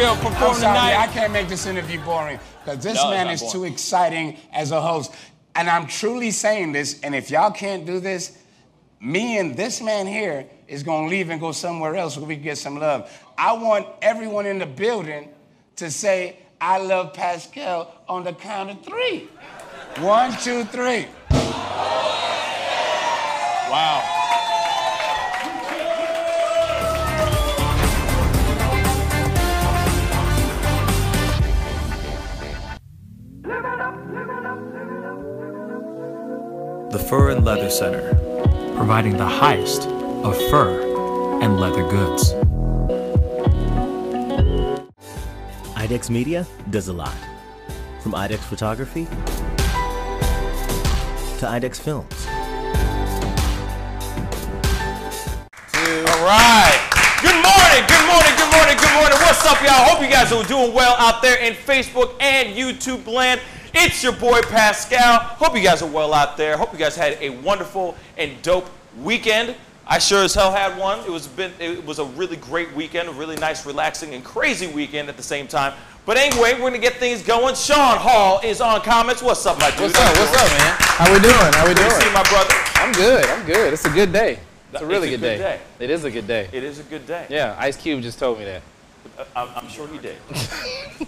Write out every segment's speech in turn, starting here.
feel performing tonight? I can't make this interview boring because this man is too exciting as a host. And I'm truly saying this, and if y'all can't do this, me and this man here is going to leave and go somewhere else where we can get some love. I want everyone in the building to say, I love Pascal on the count of 3. 1, 2, 3. Wow. The Fur and Leather Center, providing the highest of fur and leather goods. IDEX Media does a lot. From IDEX Photography to IDEX Films. All right. Good morning, good morning, good morning, good morning. What's up, y'all? Hope you guys are doing well out there in Facebook and YouTube land. It's your boy Pascal. Hope you guys are well out there. Hope you guys had a wonderful and dope weekend. I sure as hell had one. It was a really great weekend, a really nice, relaxing, and crazy weekend at the same time. But anyway, we're gonna get things going. Sean Hall is on comments. What's up, my dude? What's up, man? How we doing? How we doing? Good to see you, my brother. I'm good. It's a good day. It's a really good day. It is a good day. It is a good day. Yeah, Ice Cube just told me that. I'm sure he did.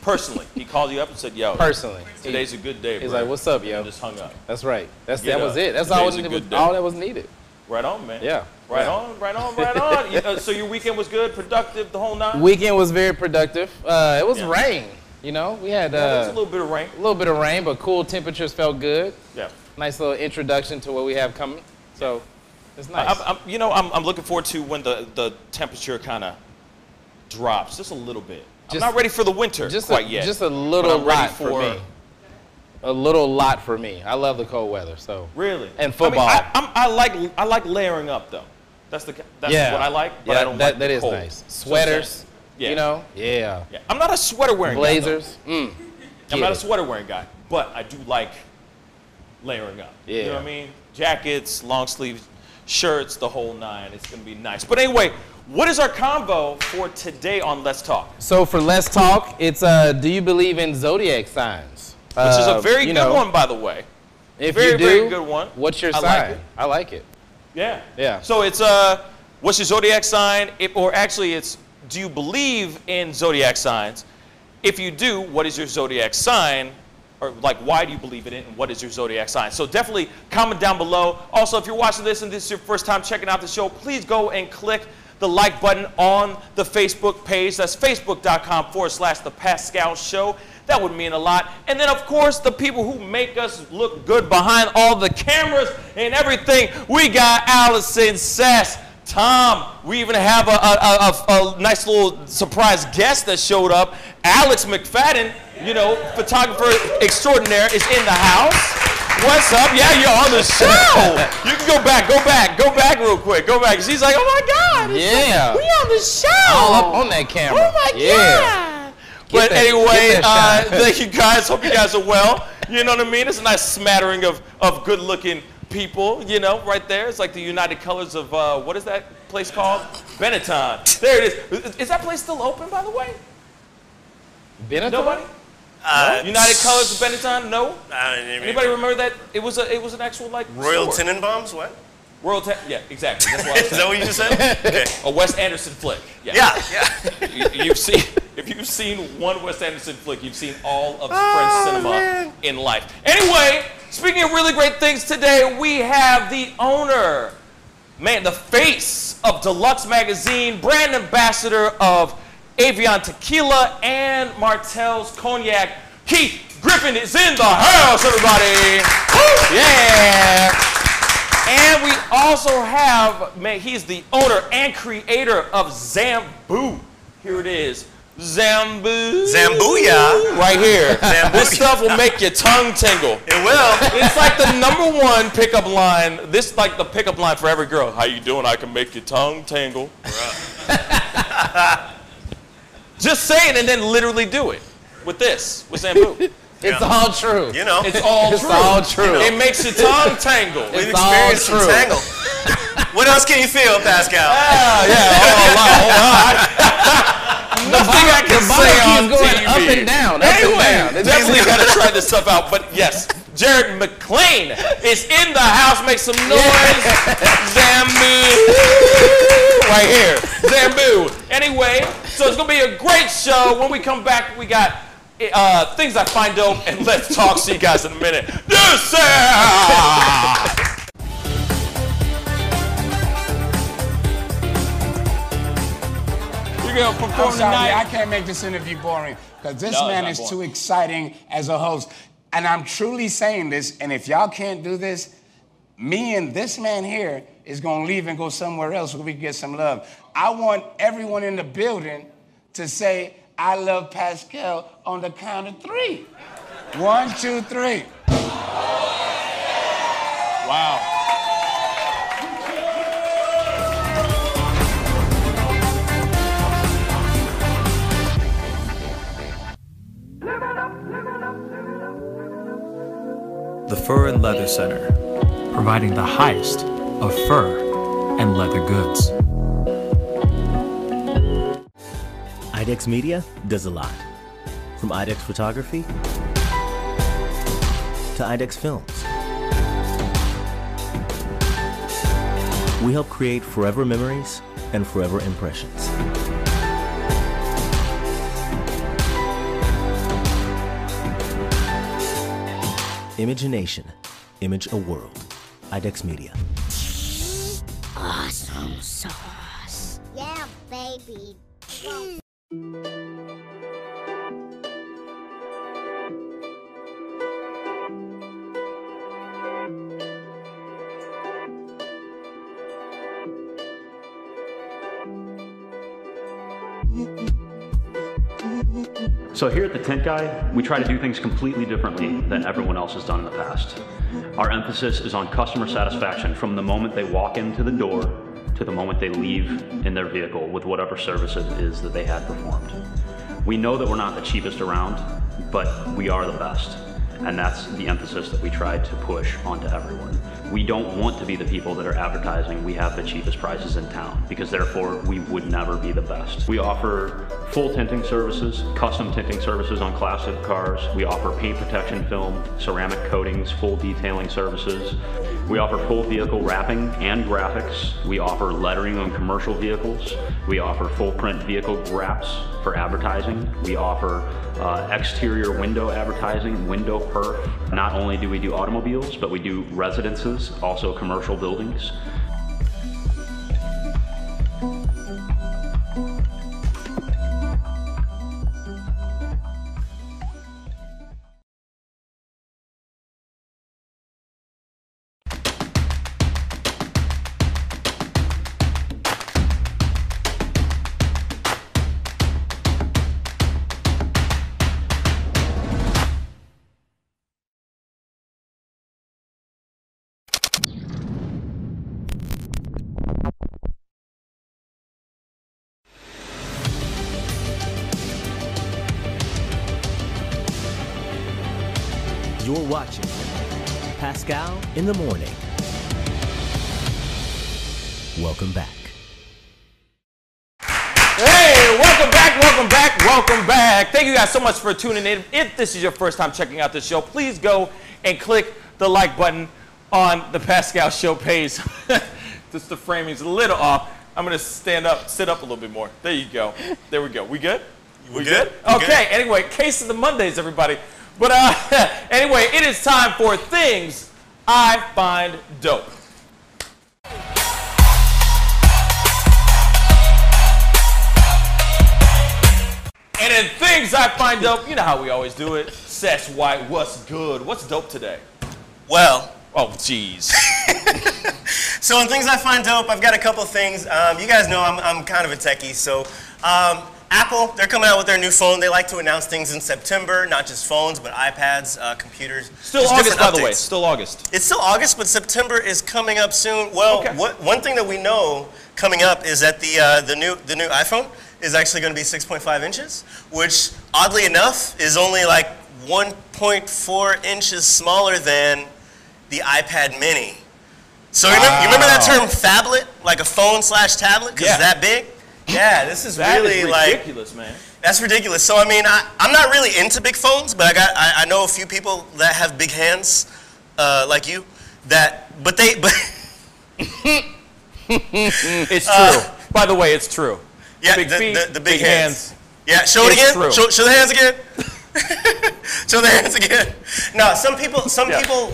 Personally, he called you up and said, "Yo, personally, today's a good day." He's bro. Like, "What's up, yo?" And just hung up. That's right. That was it. That's all that was needed. Right on, man. Yeah. Right on. So your weekend was good, productive, the whole nine? Weekend was very productive. It was rain. You know, we had there was a little bit of rain. A little bit of rain, but cool temperatures felt good. Yeah. Nice little introduction to what we have coming. So it's nice. I'm looking forward to when the temperature kind of drops just a little bit. I'm not ready for the winter quite yet. Just a little lot for me. A little lot for me. I love the cold weather. So really. And football. I like layering up though. That's what I like. But I don't like that the is cold. Nice. Sweaters. Yeah. You know. Yeah. I'm not a sweater wearing blazers. guy. I'm not a sweater wearing guy, but I do like layering up. Yeah. You know what I mean? Jackets, long sleeve shirts, the whole nine. It's gonna be nice. But anyway. What is our convo for today on Let's Talk? So for Let's Talk, it's do you believe in zodiac signs? Which is a very good one, by the way. If you do, very good one. What's your sign? I like it. Yeah. Yeah. So it's what's your zodiac sign? Or actually, it's do you believe in zodiac signs? If you do, what is your zodiac sign? Or like, why do you believe in it, and what is your zodiac sign? So definitely comment down below. Also, if you're watching this and this is your first time checking out the show, please go and click the like button on the Facebook page. That's facebook.com/The Pascal Show. That would mean a lot. And then, of course, the people who make us look good behind all the cameras and everything. We got Allison Sass, Tom. We even have a nice little surprise guest that showed up. Alex McFadden, you know, photographer extraordinaire, is in the house. What's up? Yeah, you're on the show. You can go back real quick. Go back. She's like, oh my God. Yeah. We on the show. All up on that camera. Oh my God. But anyway, thank you guys. Hope you guys are well. You know what I mean? It's a nice smattering of good-looking people, you know, right there. It's like the United Colors of, what is that place called? Benetton. There it is. Is that place still open, by the way? Benetton? Nobody? United Colors of Benetton? No? Anybody remember that? It was an actual like Royal store. Tenenbaums? What? Yeah, exactly. That's what I was Is that what you just said? Okay. A Wes Anderson flick. Yeah. If you've seen one Wes Anderson flick, you've seen all of French cinema in life. Anyway, speaking of really great things today, we have the owner, the face of Deluxe Magazine, brand ambassador of Avion Tequila and Martell's Cognac. Keith Griffin is in the house, everybody. Woo! Yeah. And we also have, he's the owner and creator of Zamboo. Here it is. Zamboo. Zambooyah. Right here. Zambooyah. This stuff will make your tongue tingle. It will. It's like the #1 pickup line. This is like the pickup line for every girl. How you doing? I can make your tongue tingle. Just say it and then literally do it with Zamboo. It's all true. You know. It's all true. It's all true. You know. It makes your tongue tangle. We've experienced some tangle. What else can you feel, Pascal? Yeah, hold on. nothing I can say on keeps going TV. up and down, Anyway, definitely got to try this stuff out. But yes, Jared McClain is in the house. Make some noise. Zambu. Right here. Zambu. Anyway, so it's going to be a great show. When we come back, we got things I find dope, and let's talk. See you guys in a minute. Yes, You're going to perform I'm sorry, tonight? I can't make this interview boring because this man is too exciting as a host. And I'm truly saying this, and if y'all can't do this, me and this man here is going to leave and go somewhere else where we can get some love. I want everyone in the building to say, I love Pascal on the count of 3. 1, 2, 3. Wow. The Fur and Leather Center, providing the highest of fur and leather goods. IDEX Media does a lot. From IDEX Photography to IDEX Films. We help create forever memories and forever impressions. Imagination, image a world. IDEX Media. Awesome sauce. Yeah, baby. So here at the Tent Guy, we try to do things completely differently than everyone else has done in the past. Our emphasis is on customer satisfaction from the moment they walk into the door to the moment they leave in their vehicle with whatever service it is that they had performed. We know that we're not the cheapest around, but we are the best. And that's the emphasis that we try to push onto everyone. We don't want to be the people that are advertising we have the cheapest prices in town, because therefore we would never be the best. We offer full tinting services, custom tinting services on classic cars. We offer paint protection film, ceramic coatings, full detailing services. We offer full vehicle wrapping and graphics. We offer lettering on commercial vehicles. We offer full print vehicle wraps for advertising. We offer exterior window advertising, window perf. Not only do we do automobiles, but we do residences, also commercial buildings. You're watching Pascal in the Morning. Welcome back. Hey, welcome back, welcome back, welcome back. Thank you guys so much for tuning in. If this is your first time checking out this show, please go and click the like button on the Pascal Show page. Just the framing's a little off. I'm going to stand up, sit up a little bit more. There you go. There we go. We good? We good? Okay, anyway, Case of the Mondays, everybody. But anyway, it is time for Things I Find Dope. And in Things I Find Dope, you know how we always do it. Sesh White, what's good? What's dope today? Well. Oh, jeez. So in Things I Find Dope, I've got a couple things. You guys know I'm kind of a techie, so Apple, they're coming out with their new phone. They like to announce things in September, not just phones, but iPads, computers. Still August, by the way. Still August. It's still August, but September is coming up soon. Well, okay. One thing that we know coming up is that the new iPhone is actually going to be 6.5 inches, which, oddly enough, is only like 1.4 inches smaller than the iPad mini. So you remember that term phablet, like a phone/tablet, because it's that big? Yeah, this is That really is ridiculous, man. That's ridiculous. So I mean, I'm not really into big phones, but I know a few people that have big hands, like you. But it's true. By the way, it's true. Yeah, big feet, the big hands. Yeah, show it again. Show the hands again. Show the hands again. No, some people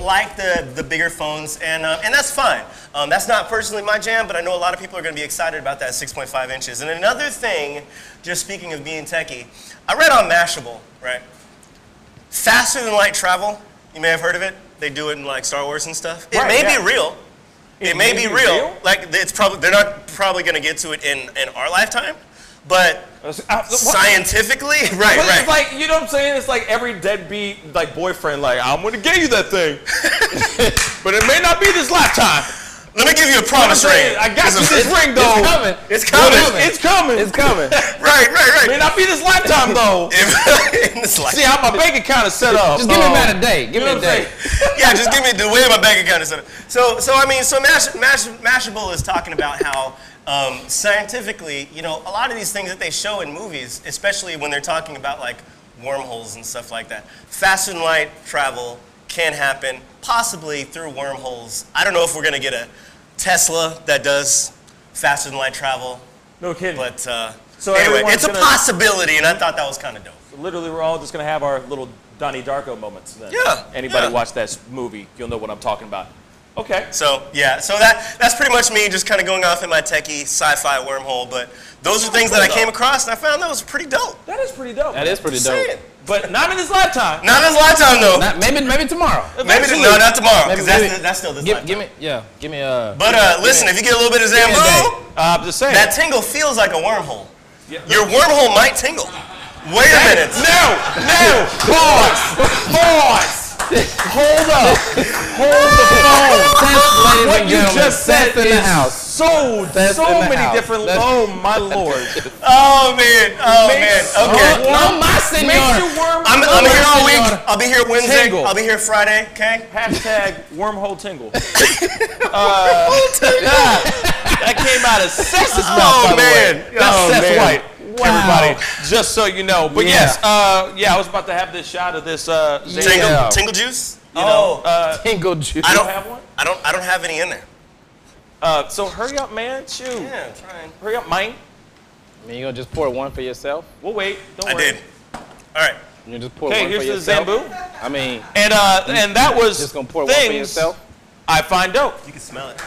like the bigger phones, and that's fine. That's not personally my jam, but I know a lot of people are going to be excited about that 6.5 inches. And another thing, just speaking of being techie, I read on Mashable, right? Faster than light travel. You may have heard of it. They do it in like Star Wars and stuff. It may be real. It may be real. Like they're not probably going to get to it in our lifetime. But scientifically, right. It's like, you know what I'm saying? It's like every deadbeat like boyfriend, like, I'm gonna get you that thing, but it may not be this lifetime. Let me give you a promise ring. I got you this ring though. It's coming. It's coming. It's coming. Right. It may not be this lifetime though. See how my bank account is set up. Just give me about a day. Give me a day. Yeah, just give me the way my bank account is set up. So I mean, Mashable is talking about how. Scientifically, you know, a lot of these things that they show in movies, especially when they're talking about like wormholes and stuff like that, faster than light travel can happen, possibly through wormholes. I don't know if we're going to get a Tesla that does faster than light travel. No kidding. But so anyway, it's a possibility, and I thought that was kind of dope. So literally, we're all just going to have our little Donnie Darko moments then. Yeah. Anybody watch that movie, you'll know what I'm talking about. Okay. So yeah, so that's pretty much me just kind of going off in my techie sci-fi wormhole. But those are things that I came across, and I found that was pretty dope. That is pretty dope. That is pretty dope. But not in this lifetime. Not in this lifetime, though. Maybe tomorrow. No, not tomorrow. Because that's still this lifetime. Give me a. But listen, if you get a little bit of Zambu, I'm just saying. that tingle feels like a wormhole. Yeah. Your wormhole might tingle. Wait a minute. No. Pause. Hold up. Hold the phone. What you just said is so many different. Oh my lord. Oh man. Okay. No, my senor. I'm here all week. I'll be here Wednesday. Tingle. I'll be here Friday. Okay. Hashtag wormhole tingle. That came out of Seth's mouth, by the way. That's Seth White. Wow. Everybody, just so you know. But yes, I was about to have this shot of this tingle juice. You know, tingle juice. I don't have one. I don't have any in there. So hurry up, man. Shoot. Yeah, I'm trying. Hurry up, man. I mean, you gonna just pour one for yourself? We'll wait. Don't worry. I did. All right. You just pour one for yourself. Here's the Zambu. I mean, and that was just gonna pour one for yourself. I find dope. You can smell it.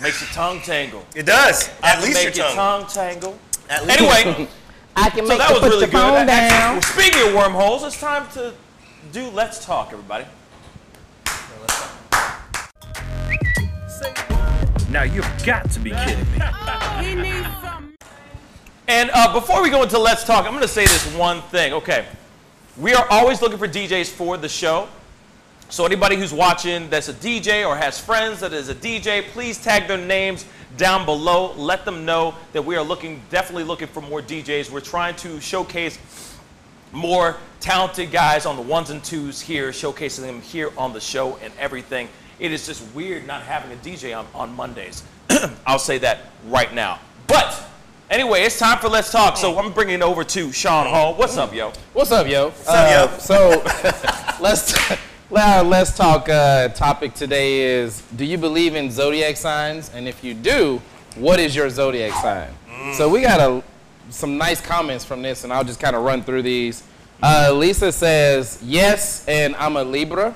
Makes your tongue tangle. It does. At least make your tongue tangle. Anyway, I can make so that was really good. Actually, speaking of wormholes, it's time to do Let's Talk, everybody. Now you've got to be kidding me. And before we go into Let's Talk, I'm going to say this one thing. Okay, we are always looking for DJs for the show. So anybody who's watching that's a DJ or has friends that is a DJ, please tag their names down below. Let them know that we are definitely looking for more DJs. We're trying to showcase more talented guys on the ones and twos here, showcasing them here on the show and everything. It is just weird not having a DJ on Mondays. I'll say that right now. But anyway, it's time for Let's Talk. So I'm bringing it over to Sean Hall. What's up, yo? What's up, yo? So let's talk. Topic today is: do you believe in zodiac signs? And if you do, what is your zodiac sign? So we got some nice comments from this, and I'll just kind of run through these. Lisa says, yes, and I'm a Libra,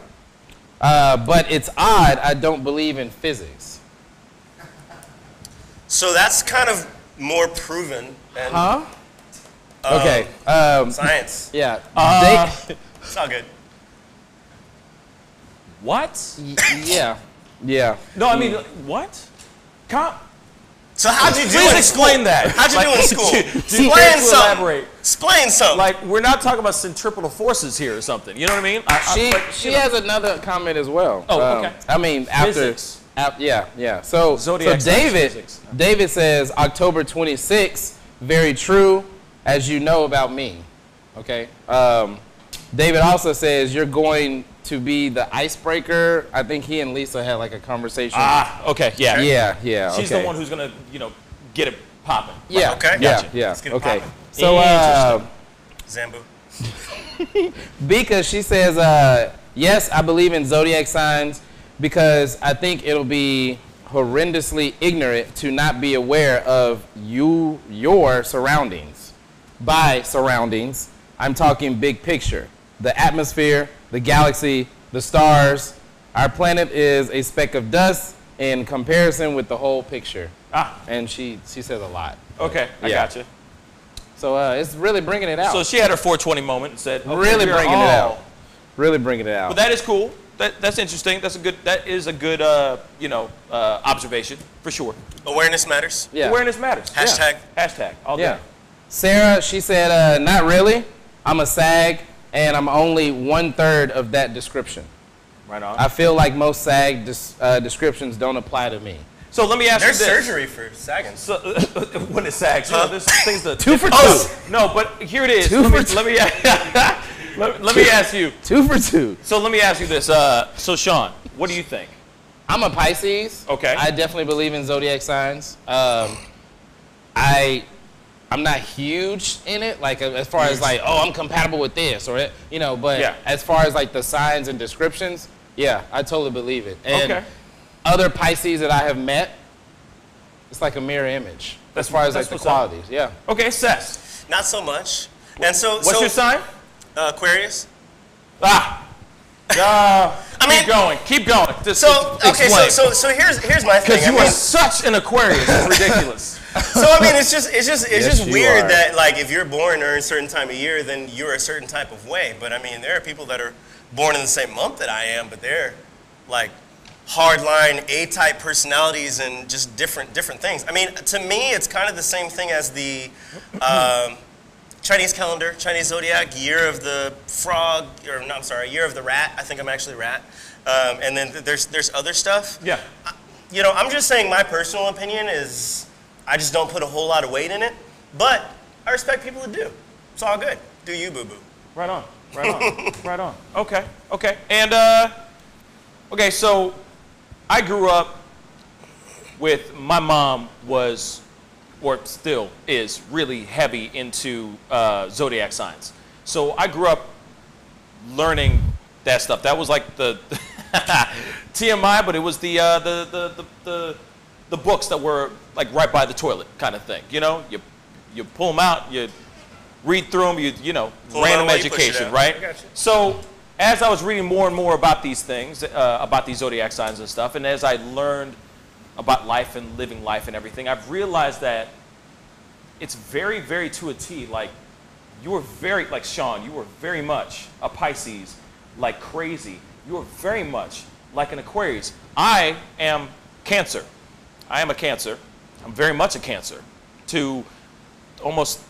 but it's odd I don't believe in physics. So that's kind of more proven. And, okay. Science. Yeah. It's all good. What? Yeah. No, I mean, what? So how'd you do Please in explain school? that. How'd you do in school? Explain something. Like, we're not talking about centripetal forces here or something. You know what I mean? She has another comment as well. Oh, okay. I mean, after. Yeah. So David says October 26th, very true, as you know about me. Okay. David also says you're going to be the icebreaker, I think he and Lisa had like a conversation. Okay, yeah. Yeah. She's the one who's gonna, get it popping. Yeah. Okay. Yeah. Let's get it Okay. popping. So, Zambu. Bika, she says, yes, I believe in zodiac signs because I think it'll be horrendously ignorant to not be aware of your surroundings. By surroundings, I'm talking big picture. The atmosphere, the galaxy, the stars. Our planet is a speck of dust in comparison with the whole picture. And she says a lot. Okay, I gotcha. So it's really bringing it out. So she had her 420 moment and said, okay, really bringing it out. Really bringing it out. But that is cool. That's interesting. That is a good observation for sure. Awareness matters. Yeah. Awareness matters. Hashtag. Yeah. Hashtag. All day. Sarah, she said, not really. I'm a SAG, and I'm only 1/3 of that description. Right on. I feel like most SAG descriptions don't apply to me. So let me ask you this. There's surgery for sagging. So, when it sags, there's things that 2 for 2. No, but here it is. Let me ask you. 2 for 2. So let me ask you this. So Sean, what do you think? I'm a Pisces. Okay. I definitely believe in zodiac signs. I'm not huge in it, like as far as like, I'm compatible with this or but as far as like the signs and descriptions, I totally believe it. And other Pisces that I have met, it's like a mirror image as far as like the qualities. Yeah. Okay, Seth. Not so much. And what's your sign? Aquarius. I mean, keep going. Just explain. So here's my thing. Because you are such an Aquarius, it's ridiculous. So I mean, it's just weird that like if you're born during a certain time of year, then you're a certain type of way. But I mean, there are people that are born in the same month that I am, but they're like hardline A-type personalities and just different things. I mean, to me, it's kind of the same thing as the Chinese calendar, Chinese zodiac, year of the frog, or no, I'm sorry, year of the rat. I think I'm actually a rat. And then there's other stuff. Yeah. I'm just saying my personal opinion is I just don't put a whole lot of weight in it, but I respect people who do. It's all good. Do you, boo-boo. Right on. Right on. Okay. And, okay, so I grew up with, my mom was, or still is, really heavy into zodiac signs. So I grew up learning that stuff. That was like the TMI, but it was the books that were like right by the toilet kind of thing. You pull them out, you read through them, random education, right? So as I was reading more and more about these things, about these zodiac signs and stuff, and as I learned about life and living life and everything, I've realized that it's very, very to a T. Like, you were very, like Sean, you were very much a Pisces, like crazy. You were very much like an Aquarius. I am Cancer. I am a Cancer. I'm very much a Cancer, to almost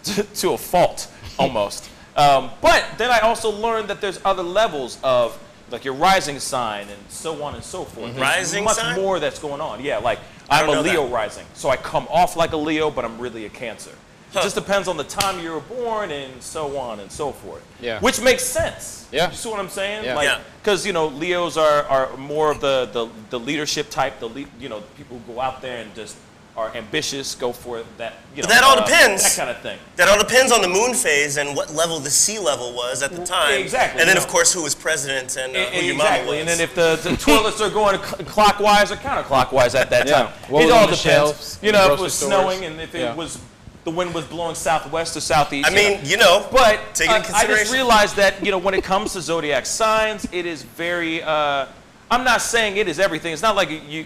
to a fault, almost. But then I also learned that there's other levels of like your rising sign and so on and so forth. Mm-hmm. Rising much sign? more that's going on. Yeah, like I'm a Leo rising, so I come off like a Leo, but I'm really a Cancer. It just depends on the time you were born and so on and so forth. Yeah. Which makes sense. Yeah. You see what I'm saying? Yeah. Like, because Leos are more of the leadership type. People who go out there and just are ambitious, go for that. But that all depends. That kind of thing. That all depends on the moon phase and what level the sea level was at the time. Exactly. And then, of course, who was president and who your mama was. And then if the toilets are going clockwise or counterclockwise at that time. It all depends. If it was snowing and if it was the wind was blowing southwest or southeast. I mean, but take it in consideration. I just realized that when it comes to zodiac signs, it is very. I'm not saying it is everything. It's not like you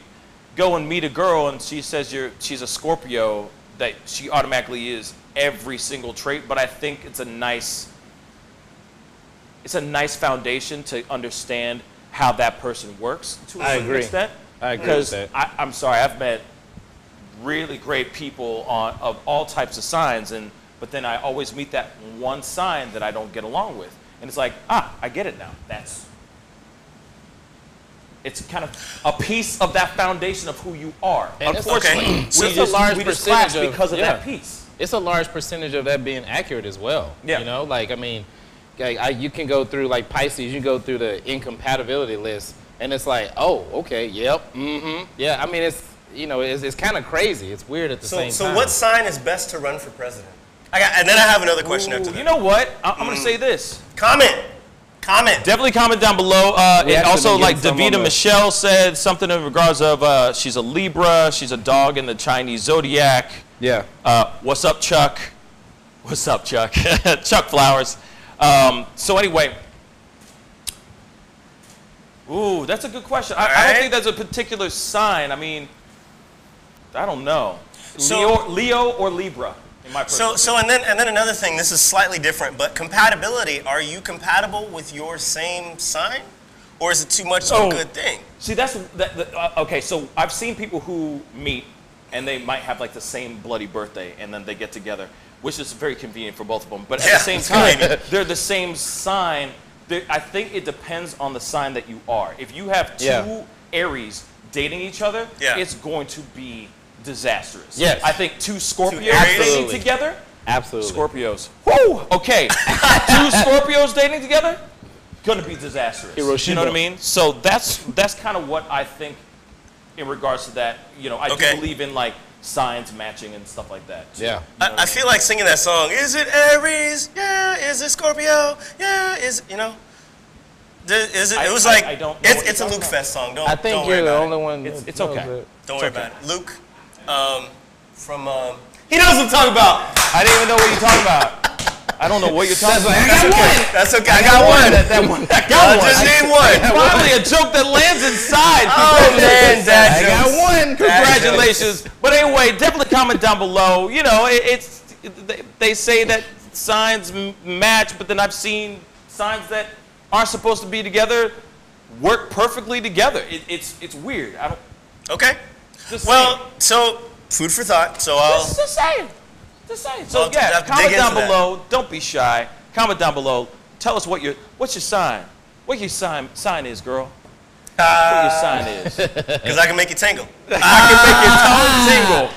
go and meet a girl and she says she's a Scorpio, that she automatically is every single trait. But I think it's a nice foundation to understand how that person works to a certain extent. I agree. Because I'm sorry, I've met really great people of all types of signs, but then I always meet that one sign that I don't get along with, and it's like, I get it now. It's kind of a piece of that foundation of who you are. And unfortunately, we just clash because of that piece. It's a large percentage of that being accurate as well. Yeah. I mean, you can go through, like Pisces, you go through the incompatibility list, and it's like, oh, okay, yep, yeah. I mean, it's, you know, it's kind of crazy. It's weird at the same time. So what sign is best to run for president? And then I have another question after that. You know what? I'm going to say this. Comment. Definitely comment down below. And also, like Davida Michelle said something in regards of she's a Libra, she's a dog in the Chinese Zodiac. Yeah. What's up, Chuck? What's up, Chuck? Chuck Flowers. So anyway. Ooh, that's a good question. I don't think there's a particular sign. I mean, I don't know. So, Leo or Libra. In my and then another thing. This is slightly different, but compatibility. Are you compatible with your same sign, or is it too much of a good thing? See, okay. So I've seen people who meet, and they might have like the same bloody birthday, and then they get together, which is very convenient for both of them. But at the same time, they're the same sign. I think it depends on the sign that you are. If you have two Aries dating each other, it's going to be disastrous. Yes. I think two Scorpios dating together. Absolutely. Scorpios. Woo! Okay. Two Scorpios dating together, gonna be disastrous. Hiroshima. You know what I mean? So that's kind of what I think in regards to that. You know, I do believe in like signs matching and stuff like that. Yeah. You know I feel like singing that song. Is it Aries? Yeah. Is it Scorpio? Yeah. Is you know? Is it? It was like it's a Luke Fest song. I think you're the only one. It's okay. Don't worry about it. Luke. He knows what I'm talking about. I didn't even know what you're talking about. I don't know what you're talking about. That's okay. I got one. I got one. Just name one. Finally, a joke that lands inside. Oh man, I got one. Congratulations. But anyway, definitely comment down below. You know, they say that signs match, but then I've seen signs that aren't supposed to be together work perfectly together. It's weird. I don't. Okay. So food for thought. So I'll just saying. So comment down below. Don't be shy. Comment down below. Tell us what's your sign. What your sign is, girl. What your sign is. Because I can make you tingle. I can make your tongue tingle.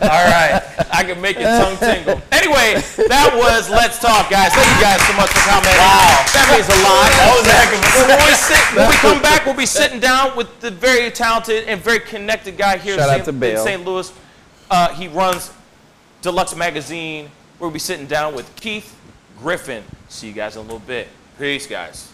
All right. I can make your tongue tingle. Anyway, that was Let's Talk, guys. Thank you guys so much for commenting. Wow. That means a lot. That was a heck of a when we come back, we'll be sitting down with the very talented and very connected guy here in St. Louis. He runs Deluxe Magazine. We'll be sitting down with Keith Griffin. See you guys in a little bit. Peace, guys.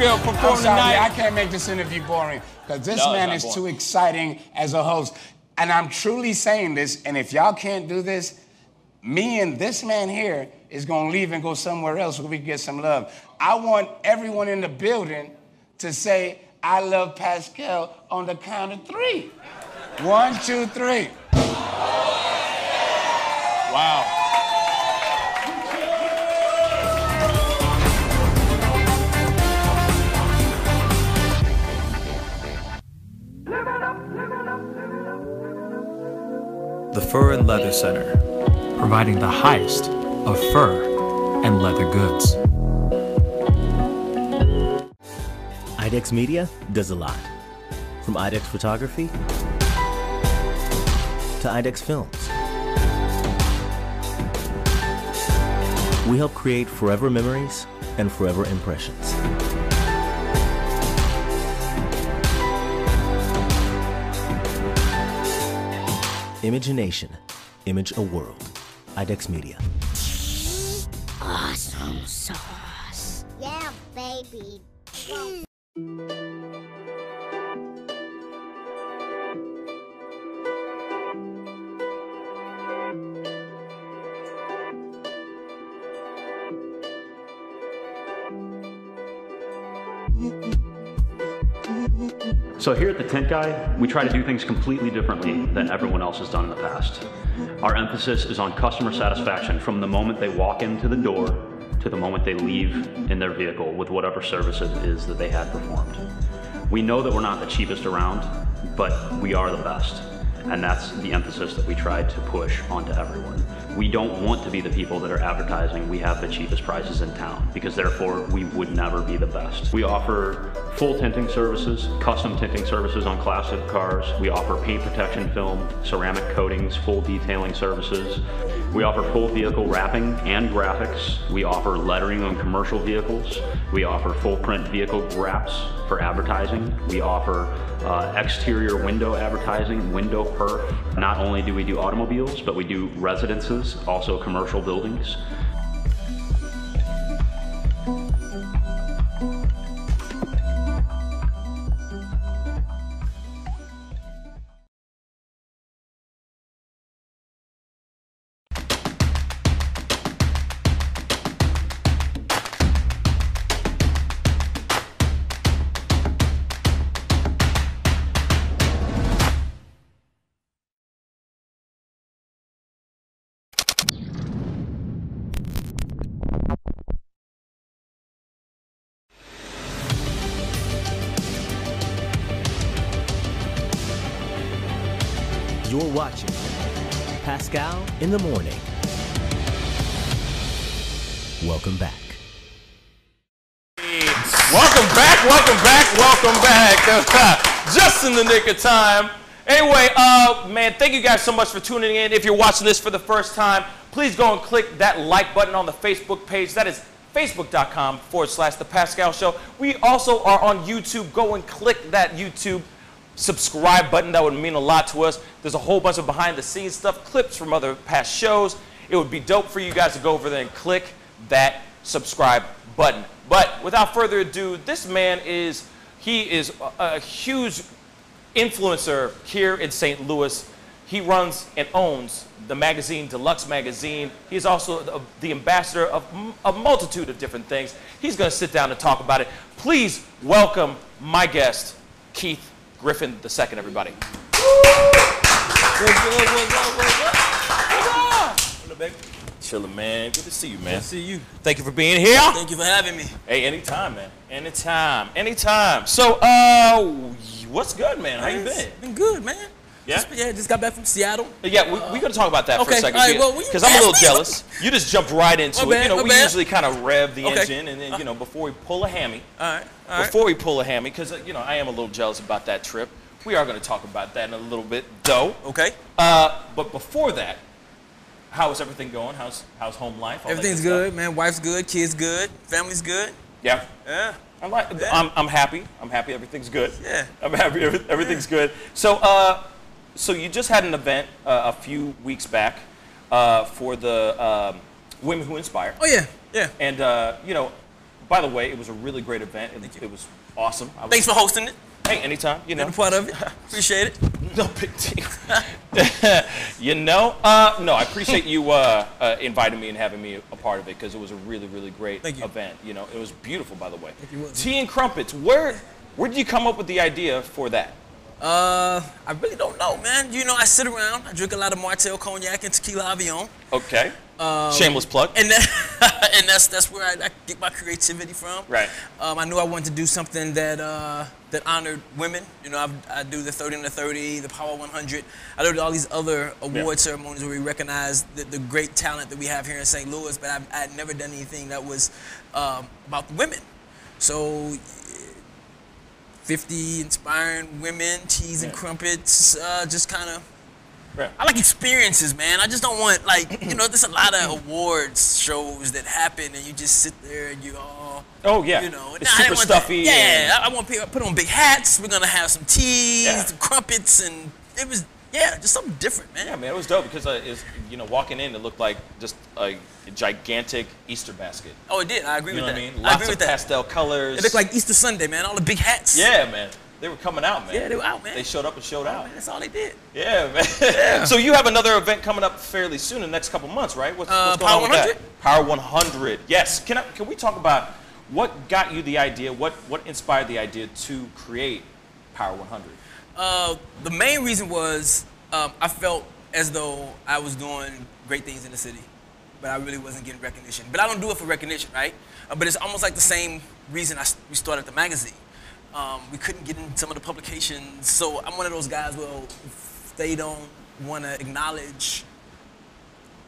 I'm sorry, I can't make this interview boring because this man is too exciting as a host. And I'm truly saying this, and if y'all can't do this, me and this man here is going to leave and go somewhere else where we can get some love. I want everyone in the building to say, I love Pascal on the count of 3. 1, 2, 3. Wow. The Fur and Leather Center, providing the highest of fur and leather goods. IDEX Media does a lot. From IDEX Photography to IDEX Films. We help create forever memories and forever impressions. Imagination, image a world. IDEX Media. Awesome sauce. Yeah, baby. So here at the Tint Guy, we try to do things completely differently than everyone else has done in the past. Our emphasis is on customer satisfaction from the moment they walk into the door to the moment they leave in their vehicle with whatever service it is that they had performed. We know that we're not the cheapest around, but we are the best. And that's the emphasis that we try to push onto everyone. We don't want to be the people that are advertising we have the cheapest prices in town, because therefore we would never be the best. We offer full tinting services, custom tinting services on classic cars. We offer paint protection film, ceramic coatings, full detailing services. We offer full vehicle wrapping and graphics. We offer lettering on commercial vehicles. We offer full print vehicle wraps for advertising. We offer exterior window advertising, window perf. Not only do we do automobiles, but we do residences, also commercial buildings. You're watching Pascal in the Morning. Welcome back. Welcome back. Just in the nick of time. Anyway, man, thank you guys so much for tuning in. If you're watching this for the first time, please go and click that like button on the Facebook page. That is facebook.com/The Pascal Show. We also are on YouTube. Go and click that YouTube subscribe button. That would mean a lot to us. There's a whole bunch of behind the scenes stuff, clips from other past shows. It would be dope for you guys to go over there and click that subscribe button. But without further ado, this man is a huge influencer here in St. Louis. He runs and owns the magazine, Deluxe Magazine. He's also the ambassador of a multitude of different things. He's going to sit down and talk about it. Please welcome my guest, Keith Griffin II, everybody. What up, baby? Chillin', man. Good to see you, man. Good to see you. Thank you for being here. Thank you for having me. Hey, anytime, man. Anytime. So, what's good, man? How you been? Been good, man. Yeah? Just got back from Seattle. Yeah, we're going to talk about that for a second. All right, well, because I'm a little jealous. You just jumped right into it. Bad, we usually kind of rev the engine, and then, before we pull a hammy. All right. Before we pull a hammy, because, I am a little jealous about that trip. We are going to talk about that in a little bit, though. Okay. But before that, how is everything going? How's home life? Everything's good, man. Wife's good, kids good, family's good. Yeah. Yeah. I'm happy. I'm happy everything's good. Yeah. I'm happy everything's good. So so you just had an event a few weeks back for the Women Who Inspire. Oh yeah. Yeah. And by the way, it was a really great event. It was awesome. Thanks for hosting it. Hey, anytime. Been a part of it. Appreciate it. No big deal. No, I appreciate you inviting me and having me a part of it because it was a really, really great event. It was beautiful, by the way. Tea and Crumpets. Where did you come up with the idea for that? I really don't know, man. I sit around. I drink a lot of Martell cognac and tequila Avion. Okay. Shameless plug. And that's where I get my creativity from. Right. I knew I wanted to do something that honored women. I do the 30 under 30, the Power 100. I do all these other award ceremonies where we recognize the great talent that we have here in St. Louis, but I had never done anything that was about the women. So 50 inspiring women, teas and crumpets, just kind of. Right. I like experiences, man. I just don't want, there's a lot of awards shows that happen and you just sit there and you all. Oh, yeah. It's super stuffy. Yeah, I want people to put on big hats. We're going to have some teas, some crumpets, and it was, just something different, man. Yeah, man, it was dope because, walking in, it looked like just a gigantic Easter basket. Oh, it did. I agree with that. You know what I mean? Lots of pastel colors. It looked like Easter Sunday, man. All the big hats. Yeah, man. They were coming out, man. Yeah, they were out, man. They showed up and showed out. Man, that's all they did. Yeah, man. Yeah. So you have another event coming up fairly soon, in the next couple months, right? What's going Power on 100? with that? Power 100. Yes. Can we talk about what got you the idea? What inspired the idea to create Power 100? The main reason was I felt as though I was doing great things in the city, but I really wasn't getting recognition. But I don't do it for recognition, right? But it's almost like the same reason we started the magazine. We couldn't get in some of the publications, so I'm one of those guys. Well, if they don't want to acknowledge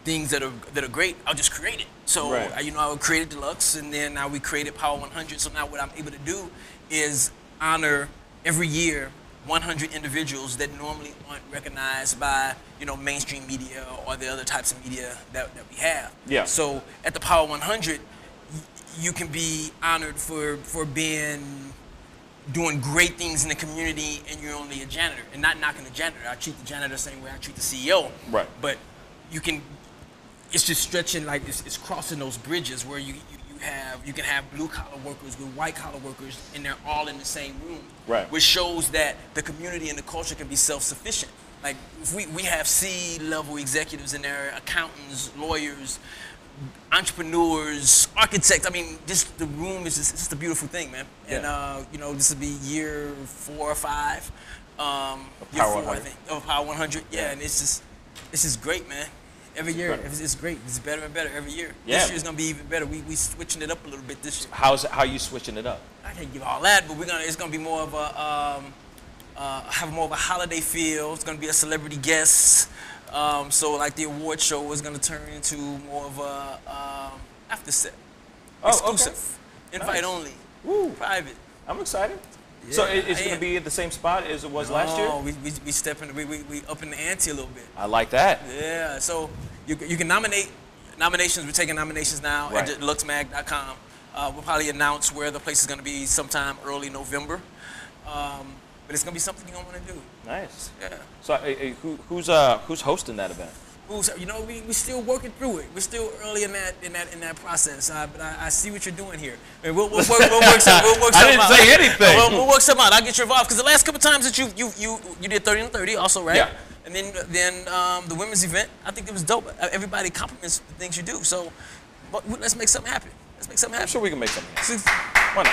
things that are great, I'll just create it. So I created Deluxe, and then now we created Power 100. So now what I'm able to do is honor every year 100 individuals that normally aren't recognized by, you know, mainstream media or the other types of media that we have. Yeah. So at the Power 100, you can be honored for doing great things in the community, and you're only a janitor. And not knocking the janitor. I treat the janitor the same way I treat the CEO. Right. But you can, it's just stretching, like it's crossing those bridges where you can have blue collar workers with white collar workers, and they're all in the same room. Right. Which shows that the community and the culture can be self-sufficient. Like if we have C-level executives in there, accountants, lawyers, entrepreneurs, architects. I mean, just the room is just, it's just a beautiful thing, man. Yeah. And you know, this will be year 4 or 5. Year Power 4, I think, of Power 100. Yeah, and it's just great, man. Every year, it's great. It's better and better every year. Yeah. This year's gonna be even better. We switching it up a little bit this year. How are you switching it up? I can't give all that, but it's gonna be more of a have more of a holiday feel. It's gonna be a celebrity guest. So like the award show is gonna turn into more of a after set, exclusive, invite only, private. I'm excited. Yeah, So it's going to be at the same spot as it was last year? No, we stepping, we up in the ante a little bit. I like that. Yeah, so you can nominate nominations. We're taking nominations now at luxmag.com. We'll probably announce where the place is going to be sometime early November. But it's going to be something you're going to want to do. Nice. Yeah. So who's hosting that event? You know, we're still working through it. We're still early in that process. But I see what you're doing here. And we'll work something out. I didn't say anything. We'll work something out. I'll get you involved because the last couple times that you did 30 and 30 also, right? Yeah. And then the women's event, I think it was dope. Everybody compliments the things you do. So let's make something happen. I'm sure we can make something happen. Why not?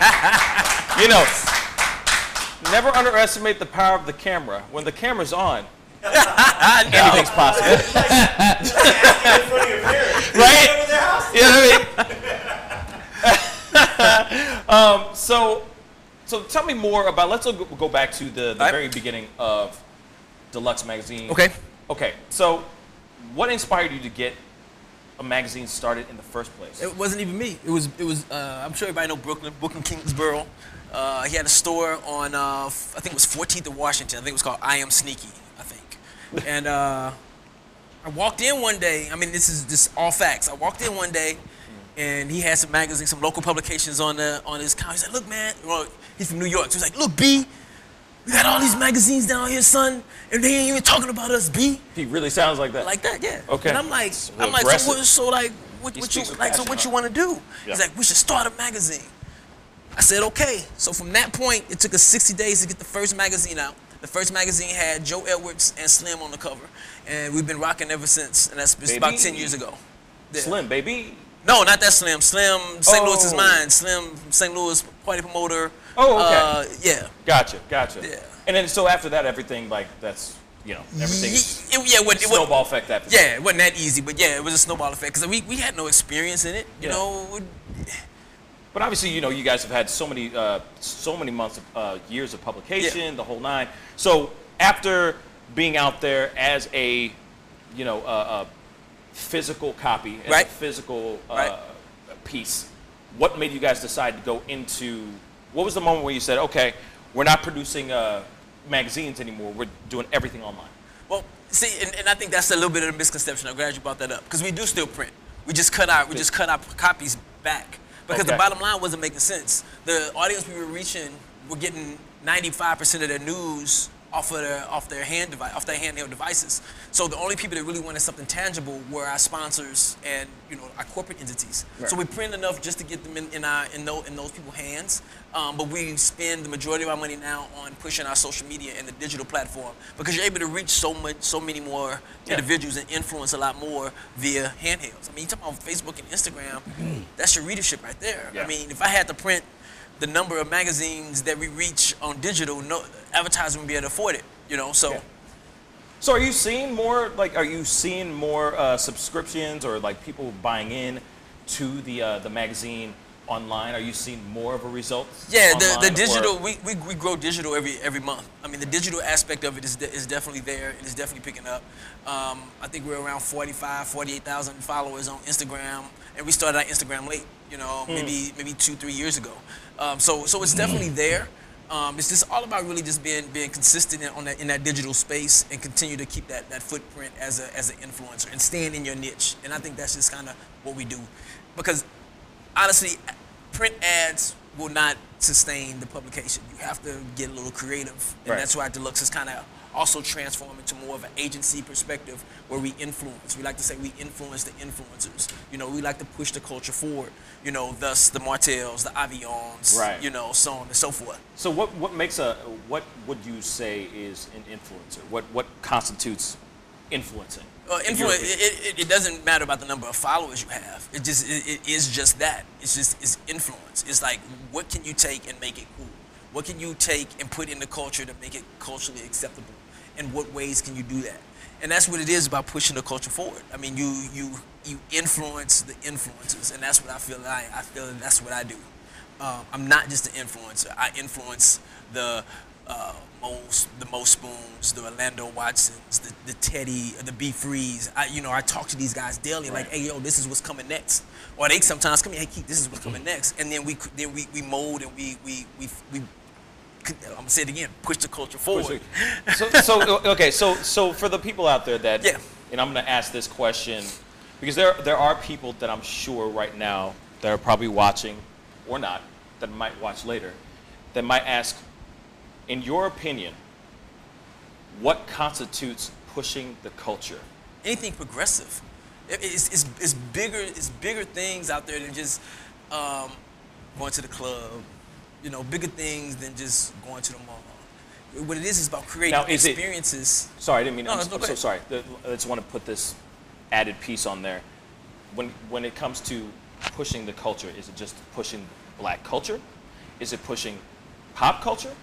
Yeah. You know, never underestimate the power of the camera. When the camera's on, anything's possible. Right? You know what I mean? So tell me more about, let's go back to the very beginning of Deluxe Magazine. Okay, so what inspired you to get a magazine started in the first place? It wasn't even me. It was I'm sure everybody know Brooklyn Kingsborough. He had a store on, I think it was 14th of Washington. I think it was called I Am Sneaky, I think. And I walked in one day. I mean, this is just all facts. I walked in one day, and he had some magazines, some local publications on his counter. He said, "Look, man," well, he's from New York. So he's like, "Look, B, we got all these magazines down here, son, and they ain't even talking about us, B." He really sounds like that. Like that, yeah. Okay. And I'm like, what you want to do? Yeah. He's like, "We should start a magazine." I said, "Okay." So from that point, it took us 60 days to get the first magazine out. The first magazine had Joe Edwards and Slim on the cover, and we've been rocking ever since. And that's about 10 years ago. Yeah. Slim, baby. No, not that Slim. Slim, St. Louis is mine. Slim, St. Louis party promoter. Oh, okay. Yeah. Gotcha. Yeah. And then so after that, everything that's, everything snowball effect after that. Yeah, it wasn't that easy, but yeah, it was a snowball effect because we had no experience in it, you know. But obviously, you guys have had so many months of years of publication, the whole nine. So after being out there as a physical copy, as a physical piece, what made you guys decide to go into? What was the moment where you said, "Okay, we're not producing magazines anymore. We're doing everything online"? Well, see, and I think that's a little bit of a misconception. I'm glad you brought that up because we do still print. We just cut our copies back. Because the bottom line wasn't making sense. The audience we were reaching were getting 95% of their news off their handheld devices. So the only people that really wanted something tangible were our sponsors and our corporate entities. Right. So we printed enough just to get them in those people's hands. But we spend the majority of our money now on pushing our social media and the digital platform because you're able to reach so many more individuals and influence a lot more via handhelds. I mean, you talk about Facebook and Instagram, that's your readership right there. Yeah. I mean, if I had to print the number of magazines that we reach on digital, no advertising would be able to afford it, so. Yeah. So are you seeing more, subscriptions or people buying in to the magazine online? Are you seeing more of a result? Yeah, the online, digital, we grow digital every month. I mean, the digital aspect of it is definitely there. It is definitely picking up. I think we're around 48,000 followers on Instagram, and we started our Instagram late, you know, maybe 2-3 years ago. So it's definitely there. It's just all about really just being consistent in that digital space and continue to keep that footprint as an influencer and staying in your niche. And I think that's just kind of what we do, because honestly, print ads will not sustain the publication. You have to get a little creative, and that's why Deluxe is kind of also transform into more of an agency perspective where we influence. We like to say we influence the influencers. You know, we like to push the culture forward. You know, thus the Martells, the Avions, you know, so on and so forth. So what makes what would you say is an influencer? What constitutes influencing? It doesn't matter about the number of followers you have. It is just that. It's influence. It's like, what can you take and make it cool? What can you take and put in the culture to make it culturally acceptable? And what ways can you do that? And that's what it is about pushing the culture forward. I mean, you influence the influencers, and that's what I feel. I feel that's what I do. I'm not just an influencer. I influence the Mo Spoons, the Orlando Watsons, the Teddy, the B Freeze. I talk to these guys daily, like, hey, yo, this is what's coming next. Or they sometimes come in, hey, Keith, this is what's coming next. And then we mold and we I'm gonna say it again, push the culture forward. So for the people out there that, and I'm gonna ask this question, because there are people that I'm sure right now that are probably watching, or not, that might watch later, that might ask, in your opinion, what constitutes pushing the culture? Anything progressive. It's bigger things out there than just going to the club. You know, bigger things than just going to the mall. What it is about creating experiences. Sorry, I didn't mean. I'm so sorry. I just want to put this added piece on there. When it comes to pushing the culture, is it just pushing black culture? Is it pushing pop culture?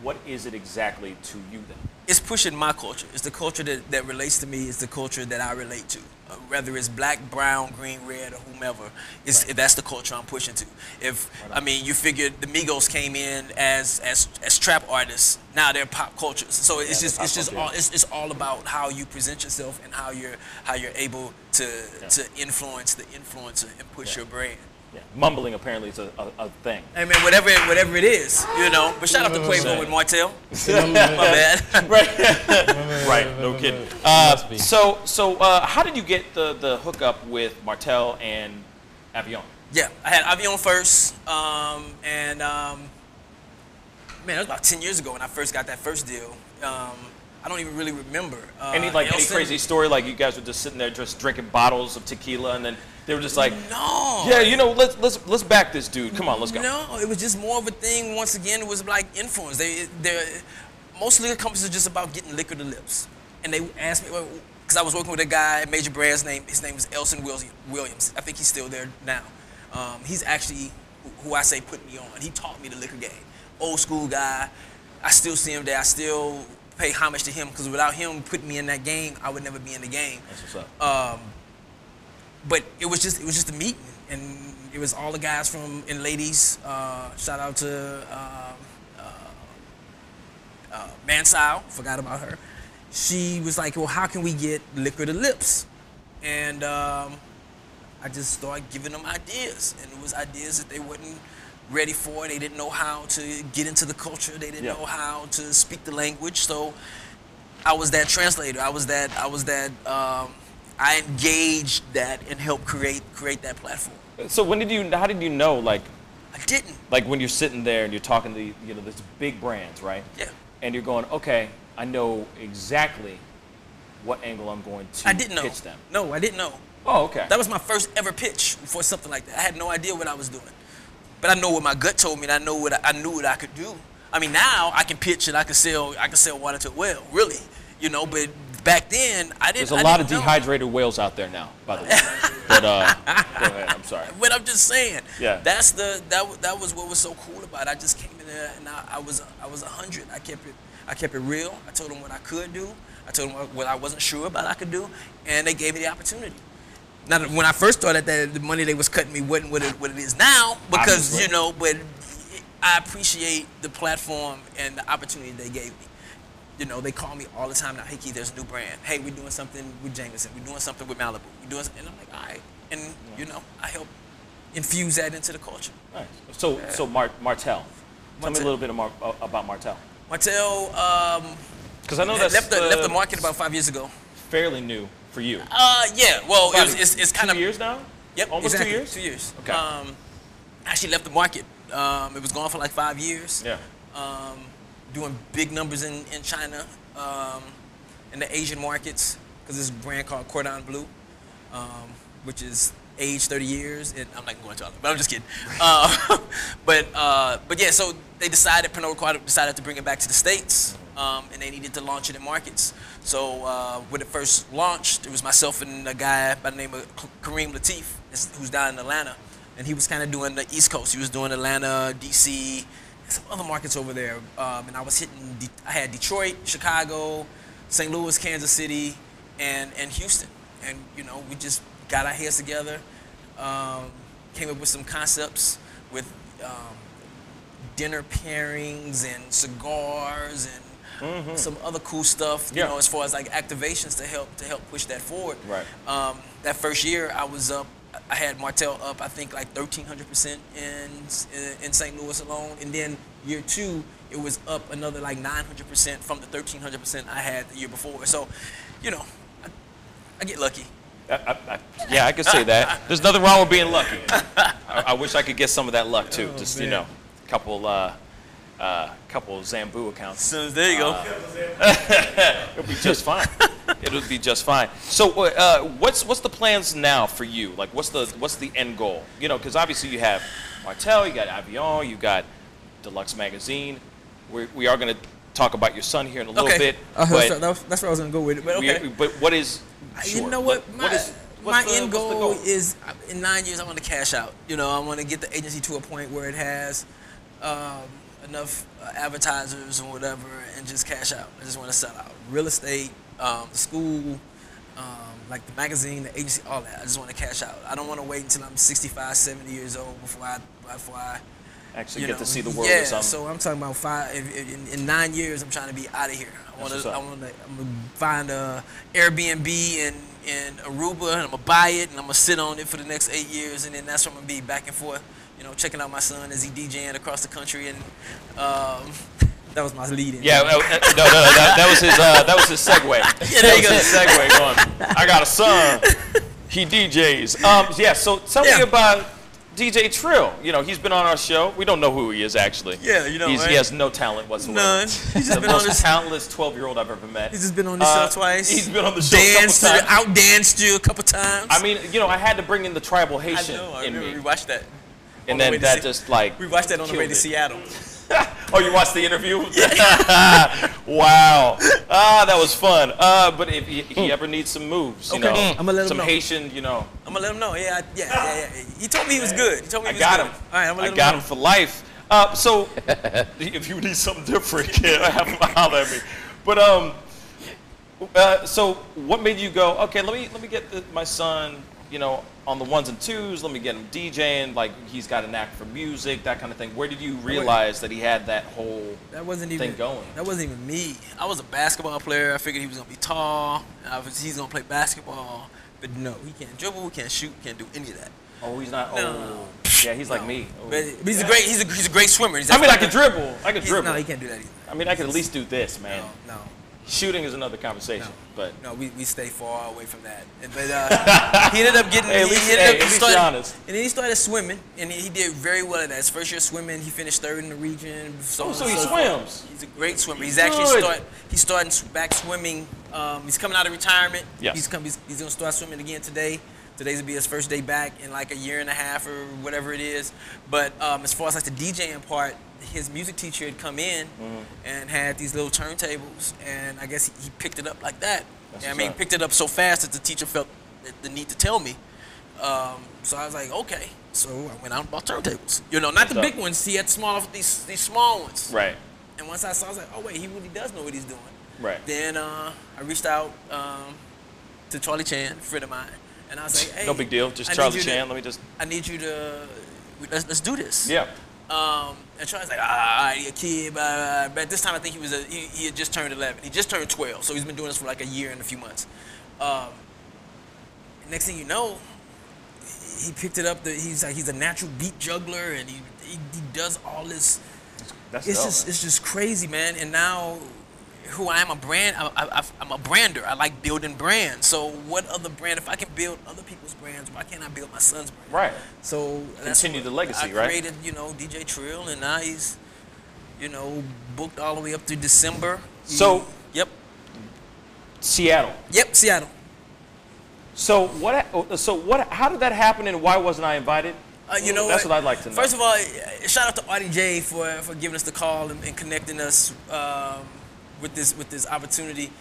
What is it exactly to you then? It's pushing my culture. It's the culture that relates to me. It's the culture that I relate to. Whether it's black, brown, green, red, or whomever, that's the culture I'm pushing to. I mean, you figured the Migos came in as trap artists. Now they're pop cultures. So it's all about how you present yourself and how you're able to influence the influencer and push your brand. Yeah. Mumbling apparently is a thing. Hey man, whatever it is, you know. But shout out to Quavo with Martell. My bad. Right. No kidding. So how did you get the hookup with Martell and Avion? Yeah, I had Avion first, man, it was about 10 years ago when I first got that first deal. I don't even really remember. Any crazy story, like you guys were just sitting there just drinking bottles of tequila, and then they were just like, no, yeah, you know, let's back this dude. Come on, let's go. No, it was just more of a thing. Once again, it was like influence. Most liquor companies are just about getting liquor to lips, and they asked me, because I was working with a guy at Major Brand's his name is Elson Williams. I think he's still there now. He's actually who I say put me on. He taught me the liquor game. Old school guy. I still see him there. I still pay homage to him, because without him putting me in that game, I would never be in the game. That's what's up. But it was just a meeting, and it was all the guys and ladies. Shout out to Mansell, forgot about her. She was like, well, how can we get liquor to lips? And I just started giving them ideas, and it was ideas that they wasn't ready for. They didn't know how to get into the culture. They didn't know how to speak the language. So I was that translator. I engaged that and helped create that platform. So how did you know, like? I didn't. Like when you're sitting there and you're talking to, these big brands, right? Yeah. And you're going, okay, I know exactly what angle I'm going to pitch them. No, I didn't know. Oh, okay. That was my first ever pitch for something like that. I had no idea what I was doing. But I know what my gut told me, and I knew what I could do. I mean, now I can pitch and I can sell water to a well, really, But back then, I didn't. There's a lot of dehydrated whales out there now, by the way. But go ahead. I'm sorry. But I'm just saying. Yeah. That was what was so cool about it. I just came in there and I was 100. I kept it real. I told them what I could do. I told them what I wasn't sure about I could do, and they gave me the opportunity. Now, when I first started, that the money they was cutting me wasn't what it is now, because Obviously. you know. But I appreciate the platform and the opportunity they gave me. You know, they call me all the time now. Hey, Keith, there's a new brand. Hey, we're doing something with Jameson. We're doing something with Malibu. We're doing, and I'm like, all right. And you know, I help infuse that into the culture. Nice. So Martell. Tell me a little bit about Martell. Martell. Because I know that's left the market about 5 years ago. Fairly new for you. Yeah. Well, it's kind of 2 years now. Yep. Almost exactly. 2 years. 2 years. Okay. Actually left the market. It was gone for like 5 years. Yeah. Doing big numbers in China, in the Asian markets, because this brand called Cordon Bleu, which is aged 30 years. And I'm not going to all that, but I'm just kidding. But yeah, so they decided, Pernod Ricard decided to bring it back to the States, and they needed to launch it in markets. So when it first launched, it was myself and a guy by the name of Kareem Latif, who's down in Atlanta. And he was kind of doing the East Coast. He was doing Atlanta, DC, and some other markets over there. And I was I had Detroit, Chicago, St. Louis, Kansas City, and Houston. And, you know, we just got our heads together, came up with some concepts with dinner pairings and cigars and some other cool stuff, you know, as far as like activations to help push that forward. Right. That first year I was up, I had Martell up, I think like 1,300% in St. Louis alone. And then year two, it was up another like 900% from the 1,300% I had the year before. So, you know, I get lucky. Yeah, I could say that. There's nothing wrong with being lucky. I wish I could get some of that luck too. Just, man. You know, couple Zambu accounts. So there you go. It'll be just fine. It'll be just fine. So, what's the plans now for you? Like, what's the end goal? You know, because obviously you have Martell, you got Avion, you got Deluxe Magazine. We are going to talk about your son here in a little bit. That's where I was going to go with it. But okay. But what is? Sure. You know what? My end goal goal is in 9 years I want to cash out. You know, I want to get the agency to a point where it has enough advertisers or whatever, and just cash out. I just want to sell out real estate, the school, like the magazine, the agency, all that. I just want to cash out. I don't want to wait until I'm 65, 70 years old before I actually get to see the world. Yeah, or something. so I'm talking about in 9 years, I'm trying to be out of here. I'm gonna find a Airbnb in Aruba, and I'm gonna buy it, and I'm gonna sit on it for the next 8 years, and then that's where I'm gonna be back and forth, you know, checking out my son as he DJing across the country, and that was my lead-in. Yeah, no, that was his segue. Yeah, there you go. His segue going. I got a son. He DJs. Yeah. So tell me about DJ Trill. You know, he's been on our show. We don't know who he is actually. Yeah, you know, he has no talent whatsoever. None. He's just the been most on this talentless 12-year-old I've ever met. He's just been on the show twice. He's been on the show a couple times. Outdanced you a couple times. I mean, you know, I had to bring in the tribal Haitian in me. We watched that. And then that just like we watched that on the way to Seattle. Oh, you watched the interview? Yeah. Wow. That was fun. But if he ever needs some moves, you know, I'm gonna let him some know. Haitian, you know. I'm gonna let him know. Yeah. He told me he was good. He told me he was got good. him. All right, I'm gonna let him I got know. him for life. So if you need something different, have him holler at me. But so what made you go? Okay, let me get my son, you know, on the ones and twos. Let me get him DJing. Like he's got a knack for music, that kind of thing. Where did you realize that he had that whole thing going? That wasn't even me. I was a basketball player. I figured he was gonna be tall. He's gonna play basketball. But no, he can't dribble. He can't shoot. Can't do any of that. Oh, he's not. No. Oh, yeah, he's like me. Oh. But he's a great swimmer. I mean, I can dribble. No, he can't do that either. I mean, I can at least do this, man. No. Shooting is another conversation, but no, we stay far away from that. But he ended up getting. Hey, at least you're honest. And then he started swimming, and he did very well at that. His first year swimming, he finished third in the region. So he swims. He's a great swimmer. He's actually he's starting back swimming. He's coming out of retirement. Yes. He's gonna start swimming again today. Today's gonna be his first day back in like a year and a half or whatever it is. But as far as like the DJing part, his music teacher had come in and had these little turntables, and I guess he picked it up like that. He picked it up so fast that the teacher felt the need to tell me. So I was like, okay. So I went out and bought turntables. You know, not the big ones. He had these small ones. Right. And once I saw, I was like, oh wait, he really does know what he's doing. Right. Then I reached out to Charlie Chan, a friend of mine, And I was like, hey. No big deal. Just Charlie Chan. Let me just. I need you to, let's do this. Yeah. And Charlie's like, all right, he a kid, but at this time I think he had just turned 11. He just turned 12, so he's been doing this for like a year and a few months. Next thing you know, he picked it up. He's a natural beat juggler, and he does all this. It's just crazy, man. And now, who I am, I'm a brander. I like building brands. So what other brand? If I can build other people's brands, why can't I build my son's brand? Right. So continue the legacy, right? I created, DJ Trill, and now he's, booked all the way up through December. So. Yep. Seattle. Yep, Seattle. So what? How did that happen, and why wasn't I invited? That's what I'd like to know. First of all, shout out to RDJ for giving us the call and connecting us with this opportunity.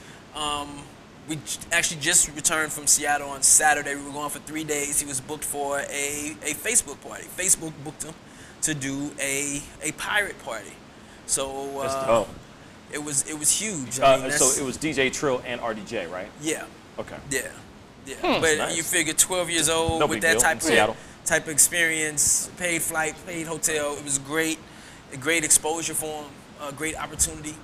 We actually just returned from Seattle on Saturday. We were going for 3 days. He was booked for a Facebook party. Facebook booked him to do a pirate party. So that's dope. It was huge. So it was DJ Trill and RDJ, right? Yeah. Okay. Yeah. Yeah. But nice. you figure 12 years old with that type of experience, paid flight, paid hotel. It was great, a great exposure for him, a great opportunity.